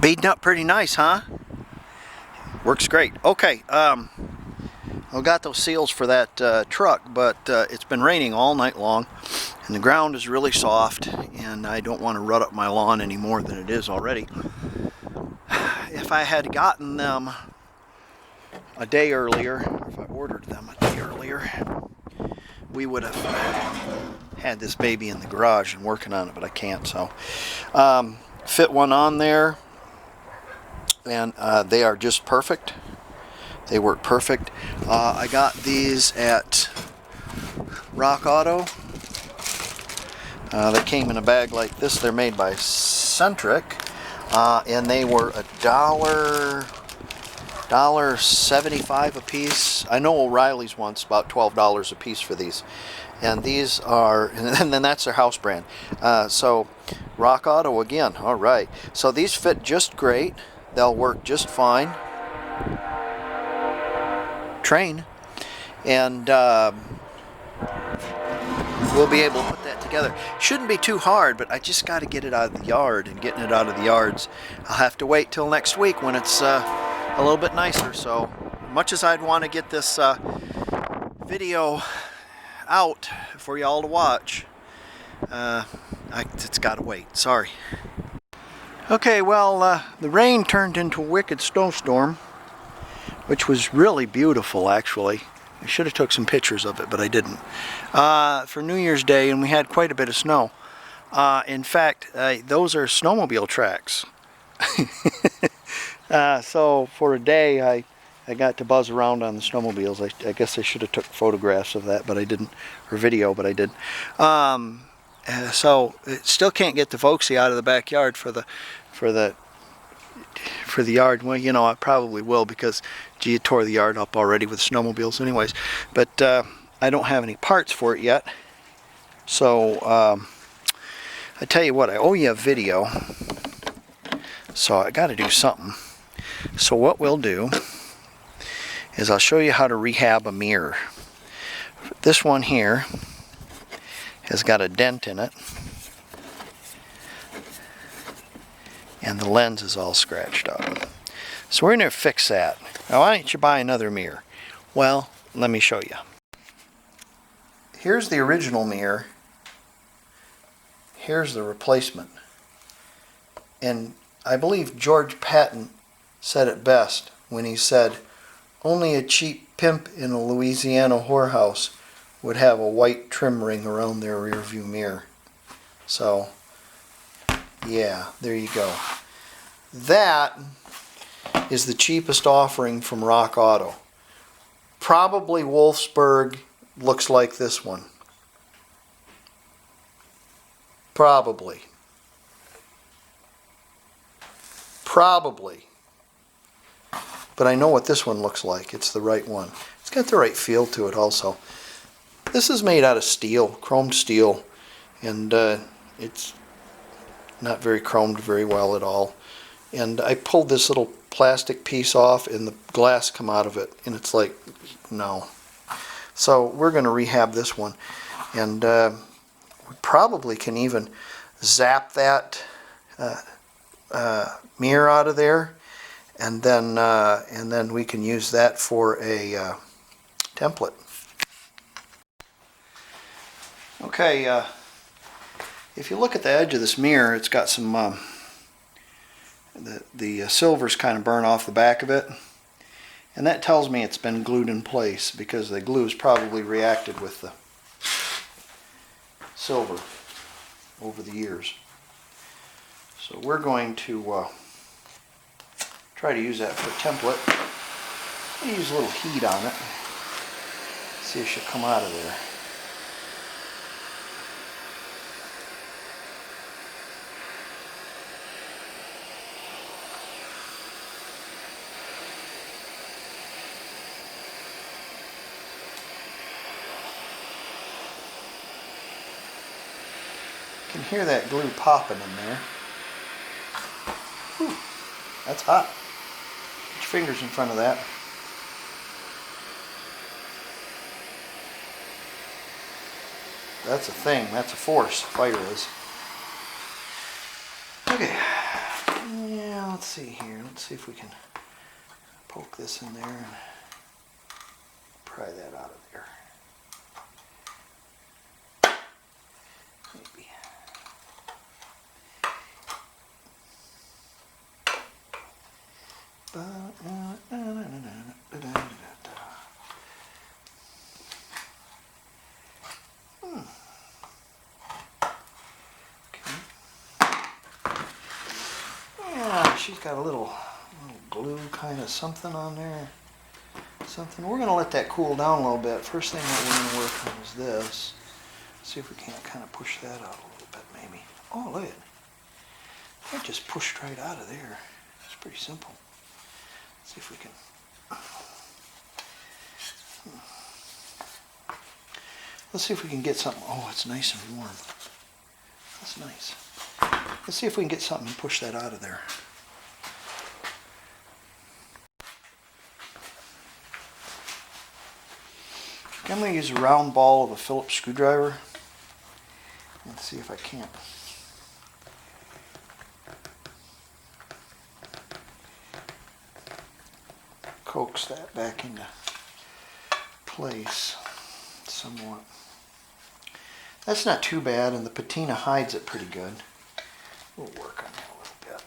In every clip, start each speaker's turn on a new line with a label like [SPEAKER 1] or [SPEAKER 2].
[SPEAKER 1] Beading up pretty nice, huh? Works great. Okay, I got those seals for that truck, but it's been raining all night long, and the ground is really soft, and I don't want to rut up my lawn any more than it is already. If I had gotten them a day earlier, or if I ordered them a day earlier, we would have had this baby in the garage and working on it, but I can't, so fit one on there, and they are just perfect. They work perfect. I got these at Rock Auto. They came in a bag like this. They're made by Centric, and they were $1.75 a piece. I know O'Reilly's wants about $12 a piece for these, and these are, and then that's their house brand. So Rock Auto again. All right. So these fit just great. They'll work just fine. Train, and we'll be able to put that together. Shouldn't be too hard, but I just got to get it out of the yard, and getting it out of the yards, I'll have to wait till next week when it's a little bit nicer. So much as I'd want to get this video out for y'all to watch, it's got to wait. Sorry. Okay, well, the rain turned into a wicked snowstorm, which was really beautiful, actually. I should have took some pictures of it, but I didn't. For New Year's Day, and we had quite a bit of snow. In fact, those are snowmobile tracks. So for a day, I got to buzz around on the snowmobiles. I guess I should have took photographs of that, but I didn't, or video, but I did. So it still can't get the Volksy out of the backyard for the yard. Well, you know, I probably will, because gee, it tore the yard up already with snowmobiles anyways. But I don't have any parts for it yet. So I tell you what, I owe you a video. So I got to do something. So what we'll do is I'll show you how to rehab a mirror. This one here has got a dent in it, and the lens is all scratched up. So we're going to fix that. Now, why don't you buy another mirror? Well, let me show you. Here's the original mirror. Here's the replacement. And I believe George Patton said it best when he said, only a cheap pimp in a Louisiana whorehouse would have a white trim ring around their rear view mirror. So, yeah, there you go. That is the cheapest offering from Rock Auto. Probably Wolfsburg looks like this one. Probably. But I know what this one looks like. It's the right one. It's got the right feel to it also. This is made out of steel, chromed steel, and it's not very chromed very well at all. And I pulled this little plastic piece off, and the glass come out of it, and it's like, no. So we're going to rehab this one, and we probably can even zap that mirror out of there, and then we can use that for a template. Okay, if you look at the edge of this mirror, it's got some the silver's kind of burnt off the back of it, and that tells me it's been glued in place, because the glue's probably reacted with the silver over the years. So we're going to try to use that for a template. I'm going to use a little heat on it. See if she'll come out of there. You can hear that glue popping in there. Whew, that's hot. Put your fingers in front of that. That's a thing. That's a force. Fire is. Okay. Yeah, let's see here. Let's see if we can poke this in there and pry that out of there. Maybe. Yeah, she's got a little glue kind of something on there. Something. We're going to let that cool down a little bit. First thing that we're going to work on is this. See if we can't kind of push that out a little bit, maybe. Oh, look at it. That just pushed right out of there. It's pretty simple. Let's see if we can. Let's see if we can get something. Oh, it's nice and warm. That's nice. Let's see if we can get something and push that out of there. I'm going to use a round ball of a Phillips screwdriver. Let's see if I can't. Coax that back into place somewhat. That's not too bad, and the patina hides it pretty good. We'll work on that a little bit.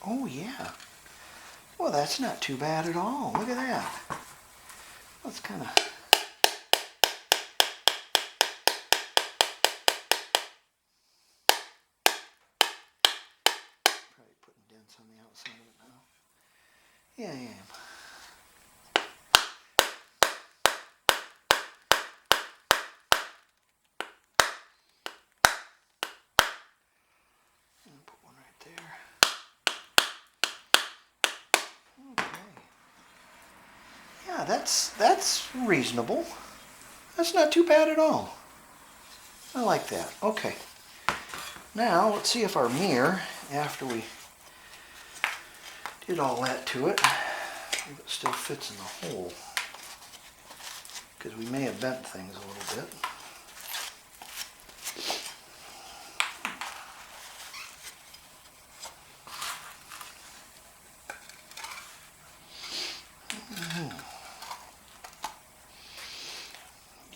[SPEAKER 1] Oh yeah. Well, that's not too bad at all. Look at that. That's kind of... Probably putting dents on the outside of it now. Yeah, I am. And put one right there. Okay. Yeah, that's reasonable. That's not too bad at all. I like that. Okay. Now, let's see if our mirror, after we did all that to it, if it still fits in the hole. Because we may have bent things a little bit.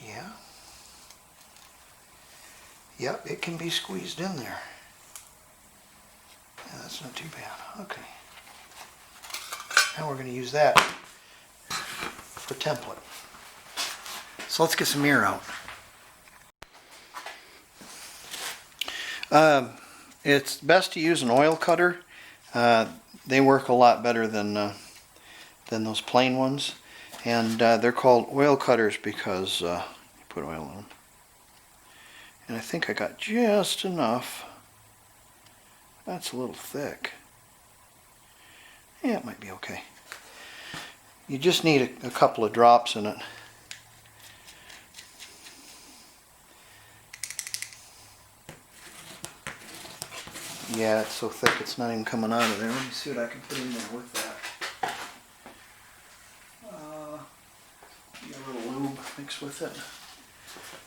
[SPEAKER 1] Yeah. Yep, it can be squeezed in there. Yeah, that's not too bad. Okay. Now we're going to use that for template. So let's get some mirror out. It's best to use an oil cutter. They work a lot better than those plain ones. And they're called oil cutters because you put oil in them. And I think I got just enough. That's a little thick. Yeah, it might be okay. You just need a couple of drops in it. Yeah, it's so thick it's not even coming out of there. Let me see what I can put in there with that. Get a little lube mixed with it.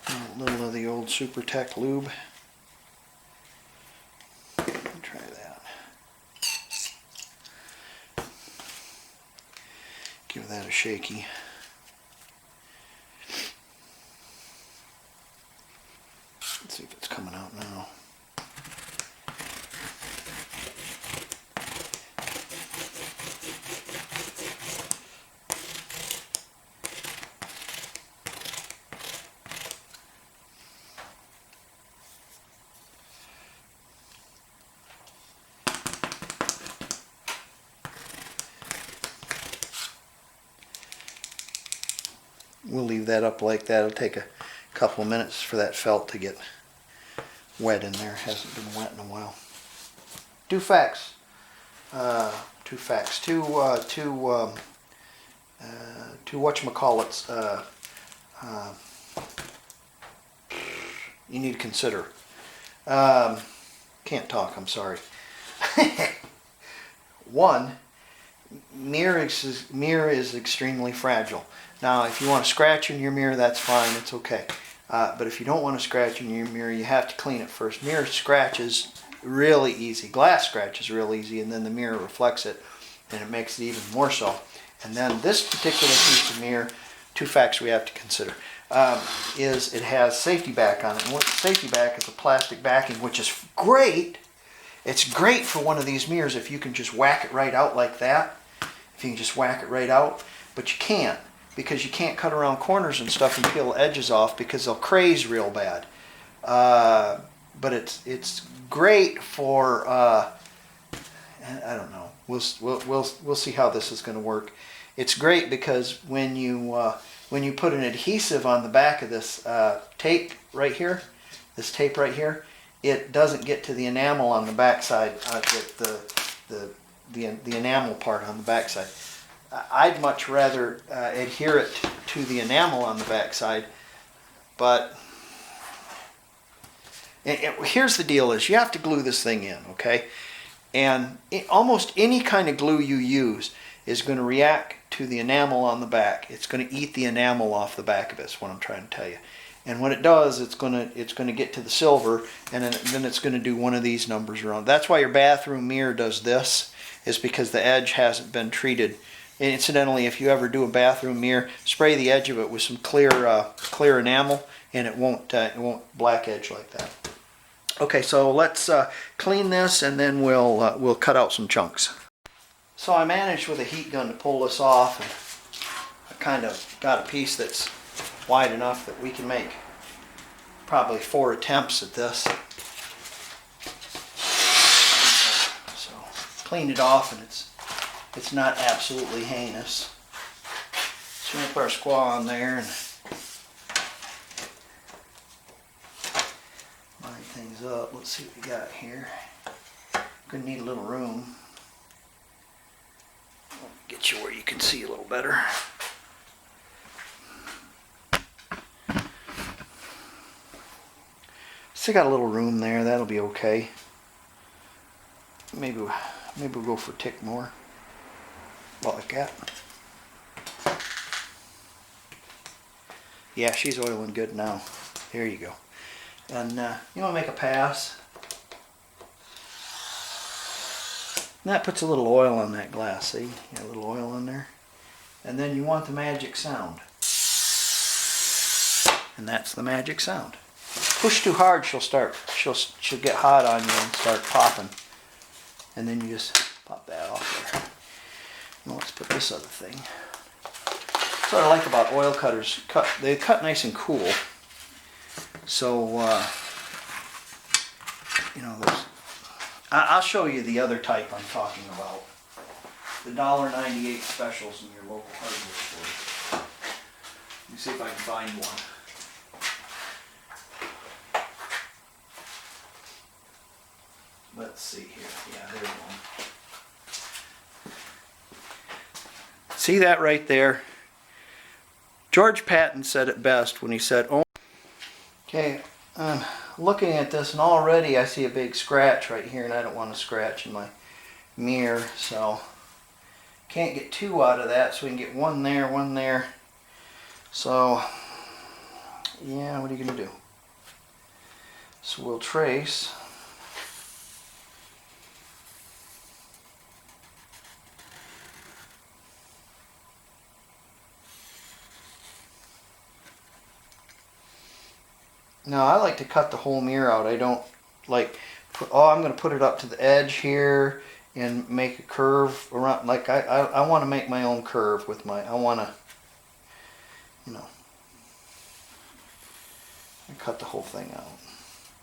[SPEAKER 1] A little of the old Super Tech lube. Try that. Give that a shaky. Let's see if it's coming out now. We'll leave that up like that. It'll take a couple of minutes for that felt to get wet in there. Hasn't been wet in a while. Two facts. Two whatchamacallits you need to consider. Can't talk, I'm sorry. One, mirror is extremely fragile. Now, if you want to scratch in your mirror, that's fine, it's okay. But if you don't want to scratch in your mirror, you have to clean it first. Mirror scratches really easy. Glass scratches real easy, and then the mirror reflects it, and it makes it even more so. And then this particular piece of mirror, two facts we have to consider, is it has safety back on it. And what the safety back is a plastic backing, which is great. It's great for one of these mirrors if you can just whack it right out like that. If you can just whack it right out, but you can't, because you can't cut around corners and stuff and peel the edges off because they'll craze real bad. But it's great for I don't know. We'll see how this is going to work. It's great because when you put an adhesive on the back of this tape right here, it doesn't get to the enamel on the backside, the enamel part on the backside. I'd much rather adhere it to the enamel on the backside, but here's the deal: is you have to glue this thing in, okay? And almost any kind of glue you use is going to react to the enamel on the back. It's going to eat the enamel off the back of it. That's what I'm trying to tell you. And when it does, it's going to get to the silver, and then it's going to do one of these numbers around. That's why your bathroom mirror does this, is because the edge hasn't been treated. And incidentally, if you ever do a bathroom mirror, spray the edge of it with some clear enamel, and it won't black edge like that. Okay, so let's clean this, and then we'll cut out some chunks. So I managed with a heat gun to pull this off, and I kind of got a piece that's wide enough that we can make probably 4 attempts at this. So cleaned it off, and it's not absolutely heinous. So we're going to put our squaw on there and line things up. Let's see what we got here. Gonna need a little room. Get you where you can see a little better. Still got a little room there. That'll be okay. Maybe we'll go for a tick more. Like that. Yeah, she's oiling good now. There you go. And you want to make a pass. And that puts a little oil on that glass. See, got a little oil in there. And then you want the magic sound. And that's the magic sound. Push too hard, she'll get hot on you and start popping. And then you just pop that off there. Now let's put this other thing. That's what I like about oil cutters. They cut nice and cool. So, you know, I'll show you the other type I'm talking about. The $1.98 specials in your local hardware store. Let me see if I can find one. Let's see here. Yeah, there's one. See that right there? George Patton said it best when he said, "Oh." Okay, I'm looking at this, and already I see a big scratch right here, and I don't want to scratch in my mirror, so can't get 2 out of that, so we can get 1 there, 1 there. So, yeah, what are you going to do? So we'll trace. Now I like to cut the whole mirror out. I don't like I'm going to put it up to the edge here and make a curve around. Like I want to make my own curve with my, I want to, you know, cut the whole thing out.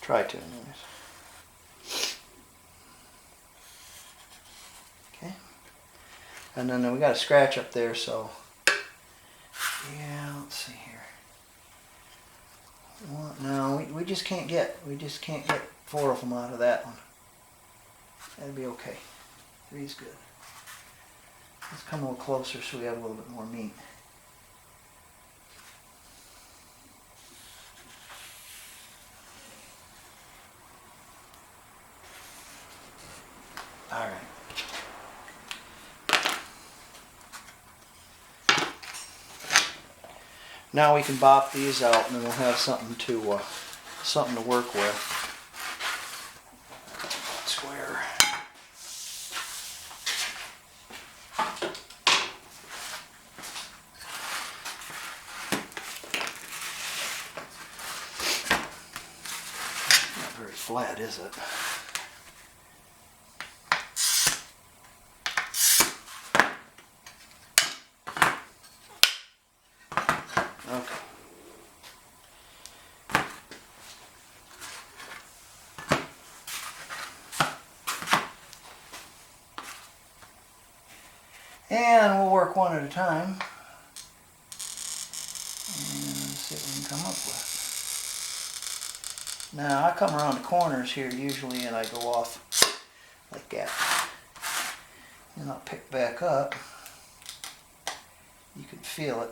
[SPEAKER 1] Try to anyways. Okay. And then we got a scratch up there, so yeah, let's see here. Well, no, we just can't get 4 of them out of that one. That'd be okay. 3's good. Let's come a little closer so we have a little bit more meat. Now we can bop these out, and then we'll have something to work with. Square. Not very flat, is it? Okay. And we'll work one at a time. And see what we can come up with. Now I come around the corners here usually and I go off like that. And I'll pick back up. You can feel it.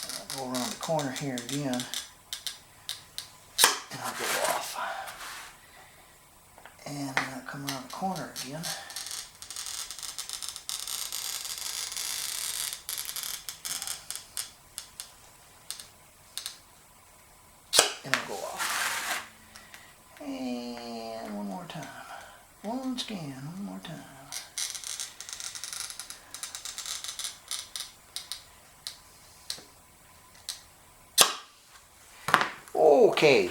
[SPEAKER 1] And I'll go around the corner here again. And I'll go off. And then I'll come around the corner again. And I'll go off. And one more time. One scan, one more time. Okay.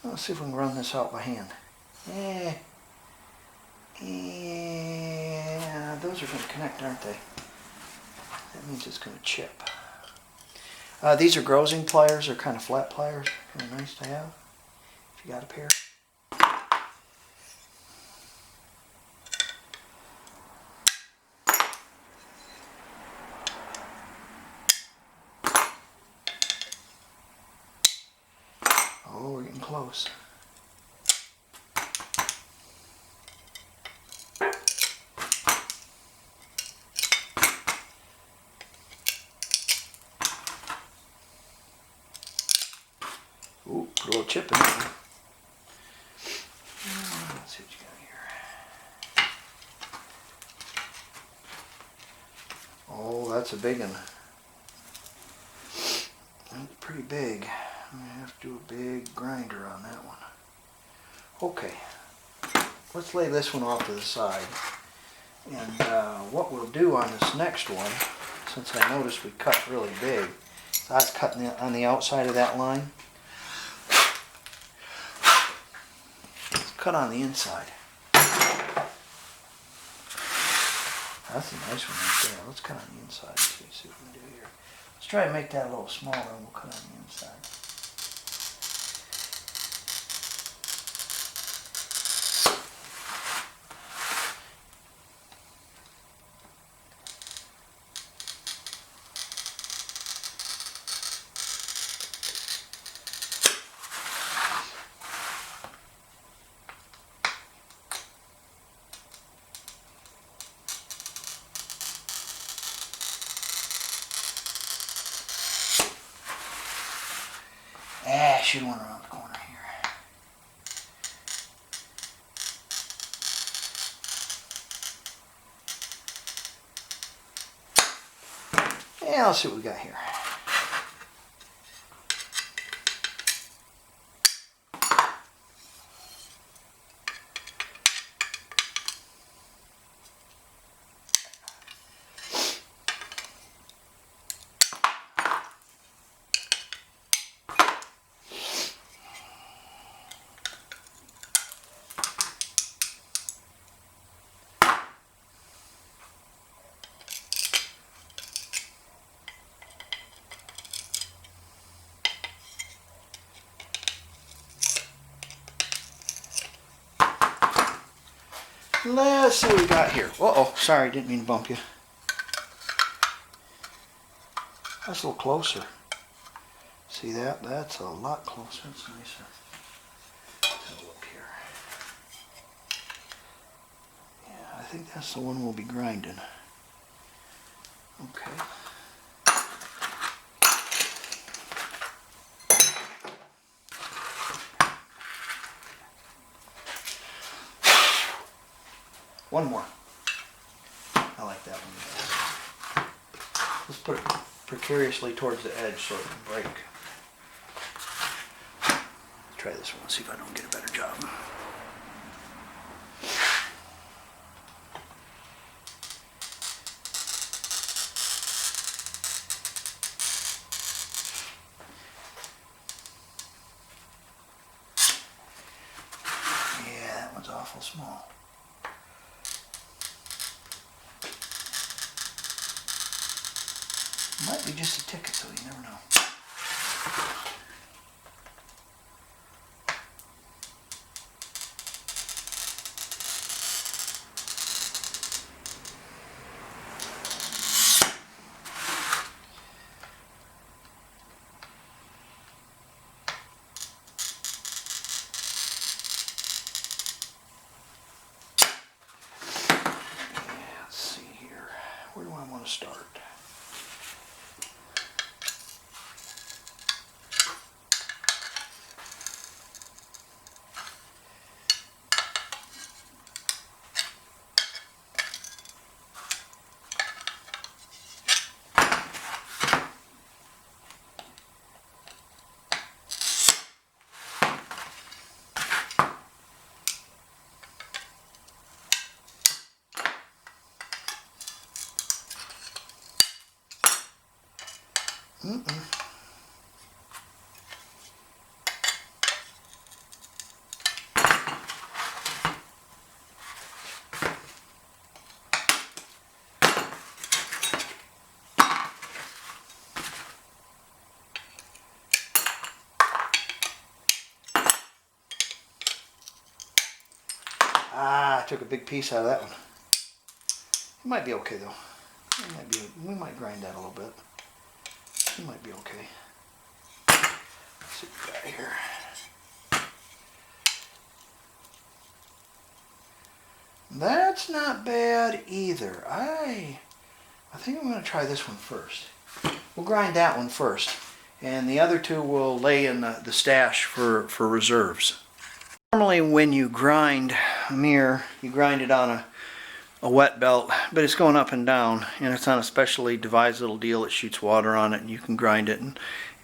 [SPEAKER 1] Let's see if we can run this out by hand. Yeah, those are going to connect, aren't they? That means it's going to chip. These are grozing pliers. They're kind of flat pliers. Kind of nice to have if you got a pair. Oh, we're getting close. Ooh, put a little chip in there. Let's see what you got here. Oh, that's a big one. That's pretty big. I'm going to have to do a big grinder on that one. Okay, let's lay this one off to the side. And what we'll do on this next one, since I noticed we cut really big, I was cutting on the outside of that line. Let's cut on the inside. That's a nice one right there. Let's cut on the inside and see what we can do here. Let's try to make that a little smaller and we'll cut on the inside. Should have went around the corner here. Yeah, let's see what we got here. Let's see what we got here. Uh-oh, sorry, didn't mean to bump you. That's a little closer. See that? That's a lot closer. That's nicer. Let's have a look here. Yeah, I think that's the one we'll be grinding. Okay. One more. I like that one. Let's put it precariously towards the edge so it can break. Try this one, see if I don't get a better job. Yeah, that one's awful small. Might be just a ticket, though, you never know. Let's see here. Where do I want to start? Ah, I took a big piece out of that one. It might be okay though. We might grind that a little bit. It might be okay. Let's see what we got here. That's not bad either. I think I'm going to try this one first. We'll grind that one first, and the other two will lay in the stash for reserves. Normally when you grind a mirror, you grind it on a wet belt, but it's going up and down, and it's on a specially devised little deal that shoots water on it, and you can grind it.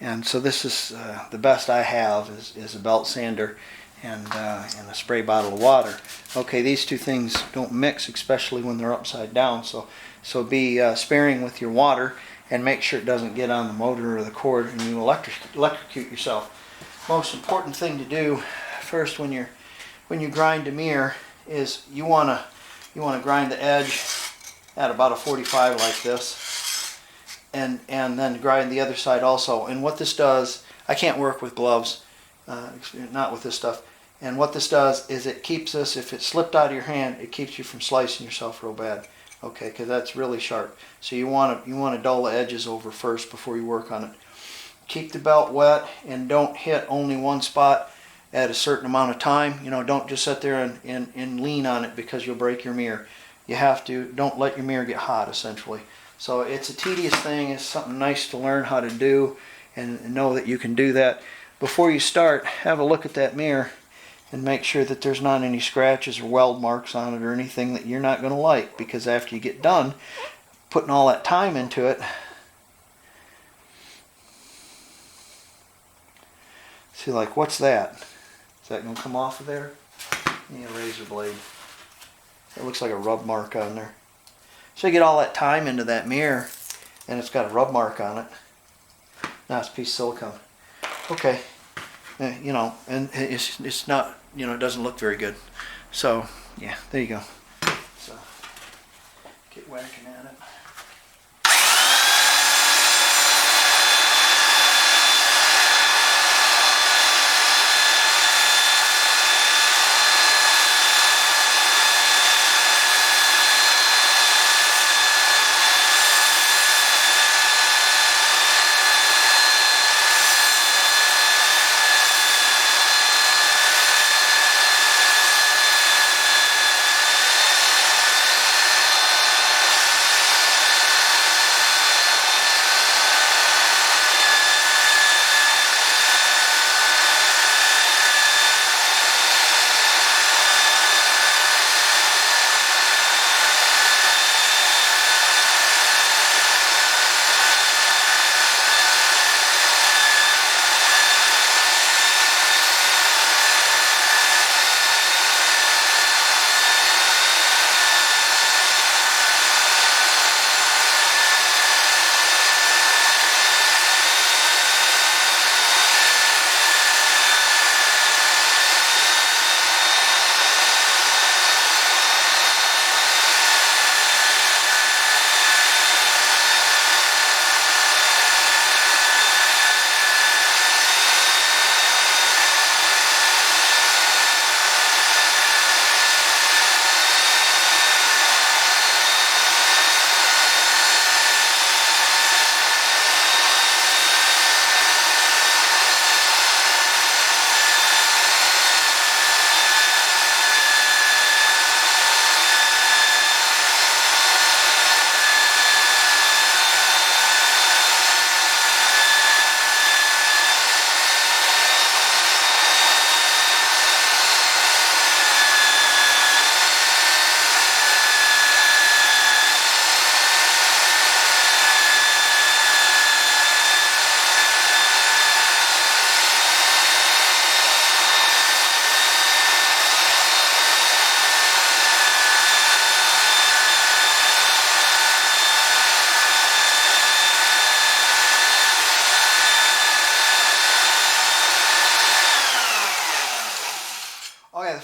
[SPEAKER 1] And so this is the best I have is a belt sander and a spray bottle of water. Okay, these two things don't mix, especially when they're upside down, so be sparing with your water and make sure it doesn't get on the motor or the cord and you electrocute yourself. Most important thing to do first when you grind a mirror is you want to grind the edge at about a 45 like this, and then grind the other side also. And what this does, I can't work with gloves, not with this stuff. And what this does is it keeps this, if it slipped out of your hand, it keeps you from slicing yourself real bad. Okay, because that's really sharp. So you want to dull the edges over first before you work on it. Keep the belt wet and don't hit only one spot at a certain amount of time. You know, don't just sit there and lean on it because you'll break your mirror. You have to, don't let your mirror get hot essentially. So it's a tedious thing. It's something nice to learn how to do and know that you can do that. Before you start, have a look at that mirror and make sure that there's not any scratches or weld marks on it or anything that you're not going to like, because after you get done putting all that time into it, see, like, what's that? Is that going to come off of there? Yeah, razor blade. It looks like a rub mark on there. So you get all that time into that mirror and it's got a rub mark on it. Now it's a piece of silicone. Okay. You know, and it's not, you know, it doesn't look very good. So yeah, there you go. So get whacking at it.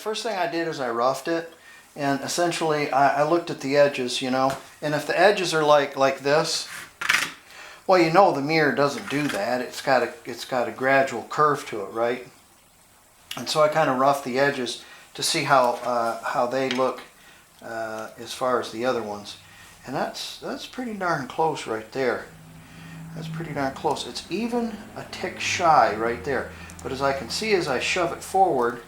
[SPEAKER 1] first thing I did is I roughed it, and essentially I looked at the edges, you know, and if the edges are like this, well, you know the mirror doesn't do that. It's got a gradual curve to it, right? And so I kind of roughed the edges to see how they look as far as the other ones, and that's pretty darn close right there. That's pretty darn close. It's even a tick shy right there. But as I can see as I shove it forward,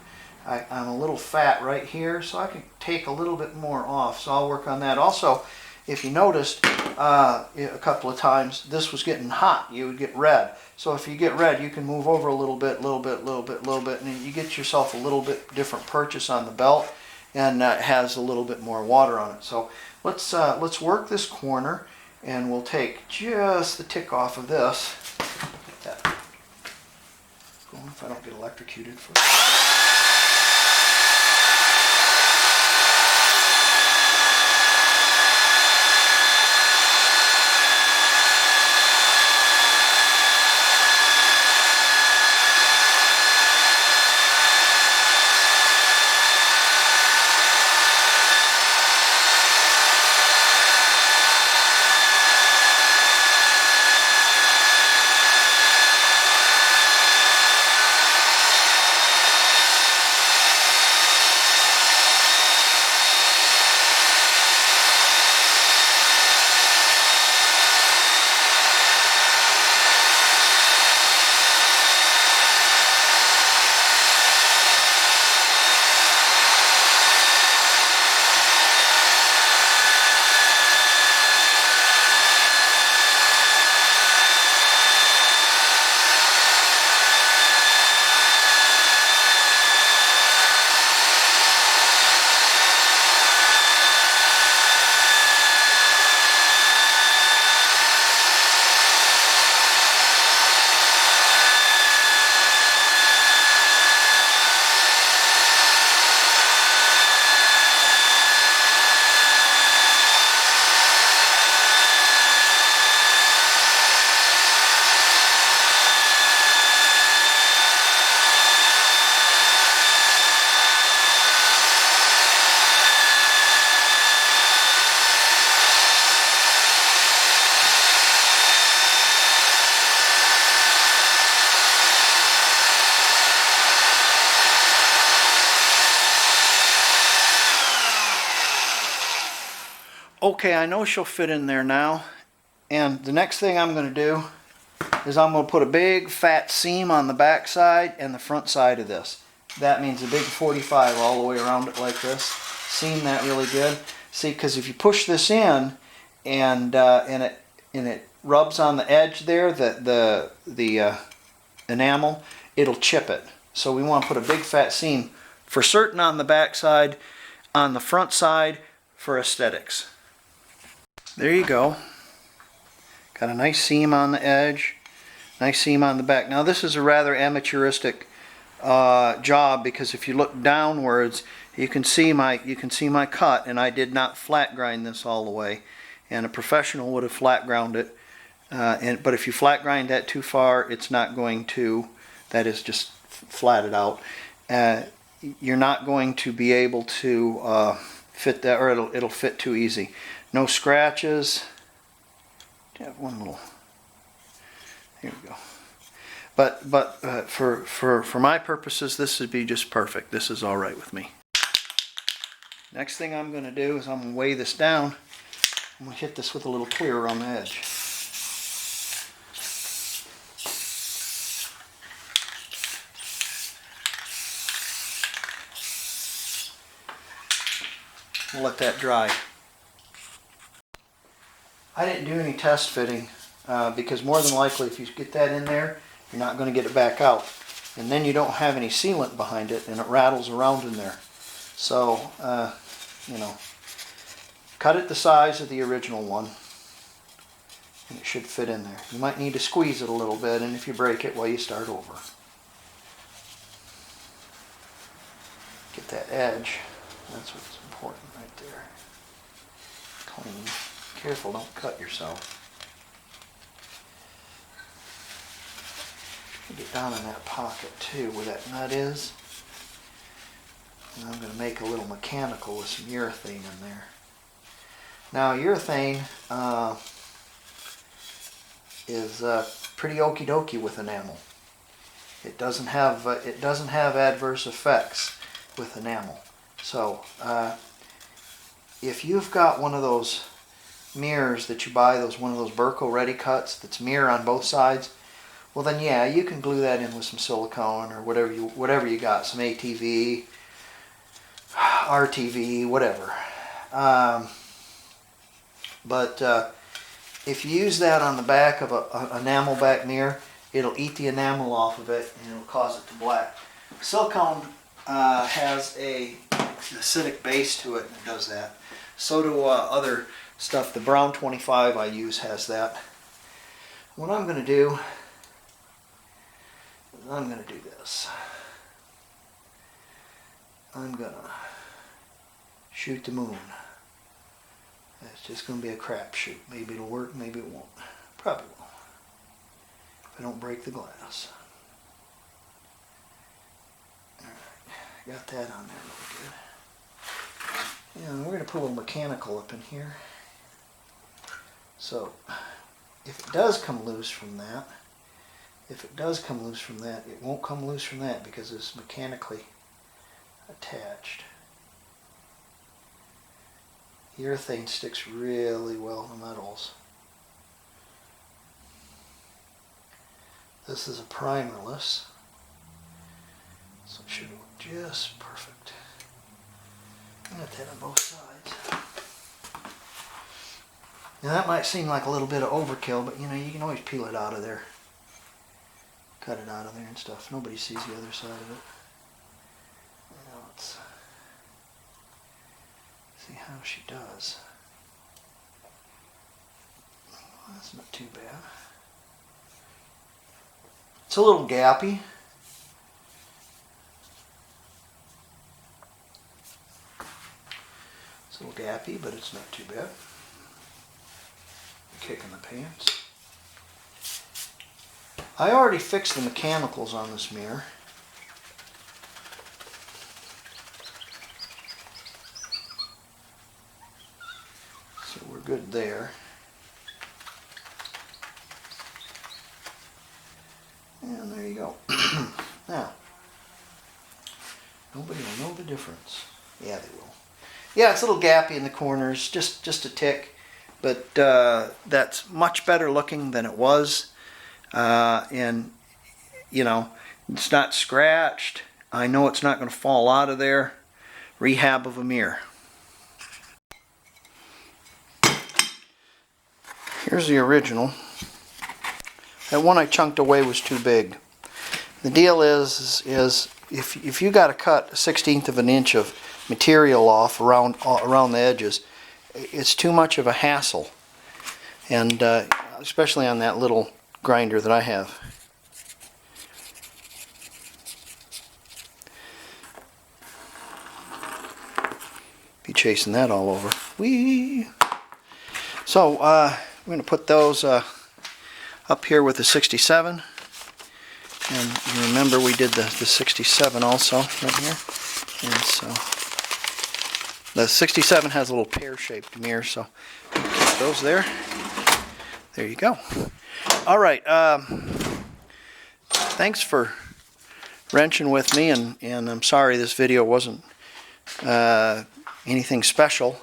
[SPEAKER 1] I'm a little fat right here, so I can take a little bit more off. So I'll work on that. Also, if you noticed a couple of times, this was getting hot. You would get red. So if you get red, you can move over a little bit, and you get yourself a little bit different purchase on the belt, and it has a little bit more water on it. So let's work this corner, and we'll take just the tick off of this. Get that going if I don't get electrocuted for Okay, I know she'll fit in there now, and the next thing I'm going to do is I'm going to put a big fat seam on the back side and the front side of this. That means a big 45 all the way around it like this. Seam that really good. See, because if you push this in and it rubs on the edge there, the enamel, it'll chip it. So we want to put a big fat seam for certain on the back side, on the front side for aesthetics. There you go. Got a nice seam on the edge, nice seam on the back. Now this is a rather amateuristic job, because if you look downwards, you can see my cut, and I did not flat grind this all the way. And a professional would have flat ground it. But if you flat grind that too far, it's not going to. That is just flatted out. You're not going to be able to fit that, or it'll fit too easy. No scratches. Have one little. Here we go. But for my purposes, this would be just perfect. This is all right with me. Next thing I'm going to do is I'm going to weigh this down. I'm going to hit this with a little clearer on the edge. We'll let that dry. I didn't do any test fitting because more than likely if you get that in there, you're not going to get it back out. And then you don't have any sealant behind it and it rattles around in there. So, you know, cut it the size of the original one and it should fit in there. You might need to squeeze it a little bit, and if you break it, well, you start over. Get that edge. That's what's important right there. Clean. Careful, don't cut yourself. Get down in that pocket too, where that nut is. And I'm going to make a little mechanical with some urethane in there. Now urethane is pretty okie dokie with enamel. It doesn't have adverse effects with enamel. So if you've got one of those mirrors that you buy, one of those Berco Ready Cuts that's mirror on both sides, well then yeah, you can glue that in with some silicone or whatever you got, some ATV, RTV, whatever. But if you use that on the back of an enamel back mirror, it'll eat the enamel off of it and it'll cause it to black. Silicone has a acidic base to it and it does that. So do other stuff. The Brown 25 I use has that. What I'm going to do is I'm going to do this. I'm going to shoot the moon. It's just going to be a crapshoot. Maybe it'll work, maybe it won't. Probably won't. If I don't break the glass. Alright, got that on there real good. And we're going to put a little mechanical up in here. So, if it does come loose from that, it won't come loose from that because it's mechanically attached. Urethane sticks really well in metals. This is a primerless, so it should work just perfect. I got that on both sides. Now that might seem like a little bit of overkill, but you know, you can always peel it out of there. Cut it out of there and stuff. Nobody sees the other side of it. Now let's see how she does. Well, that's not too bad. It's a little gappy. It's a little gappy, but it's not too bad. Kick in the pants. I already fixed the mechanicals on this mirror. So we're good there. And there you go. Now, nobody will know the difference. Yeah, they will. Yeah, it's a little gappy in the corners, just a tick. But that's much better looking than it was. And, you know, it's not scratched. I know it's not going to fall out of there. Rehab of a mirror. Here's the original. That one I chunked away was too big. The deal is if you got to cut 1/16 of an inch of material off around the edges, it's too much of a hassle, and especially on that little grinder that I have. Be chasing that all over. Whee! So we're going to put those up here with the 67, and you remember we did the 67 also right here, and so the 67 has a little pear-shaped mirror, so keep those there. There you go. All right. Thanks for wrenching with me, and I'm sorry this video wasn't anything special,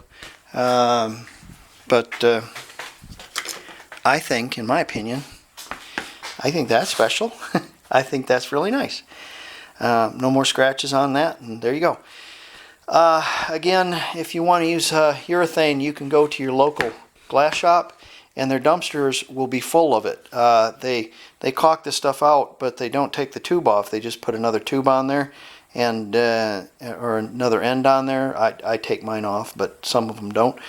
[SPEAKER 1] but I think, in my opinion, I think that's special. I think that's really nice. No more scratches on that, and there you go. Again, if you want to use urethane, you can go to your local glass shop, and their dumpsters will be full of it. They caulk this stuff out, but they don't take the tube off. They just put another tube on there, and or another end on there. I take mine off, but some of them don't.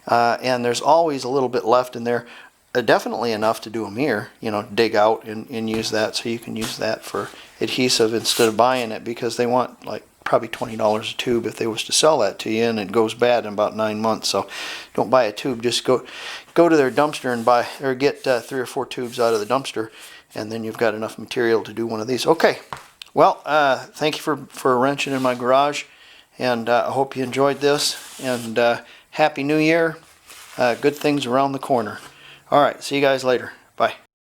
[SPEAKER 1] And there's always a little bit left in there. Definitely enough to do a mirror, you know, dig out and use that, so you can use that for adhesive instead of buying it, because they want like probably $20 a tube if they was to sell that to you, and it goes bad in about 9 months. So don't buy a tube. Just go to their dumpster and buy, or get 3 or 4 tubes out of the dumpster, and then you've got enough material to do one of these. Okay, well, thank you for wrenching in my garage, And I hope you enjoyed this. And Happy New Year. Good things around the corner. All right, see you guys later. Bye.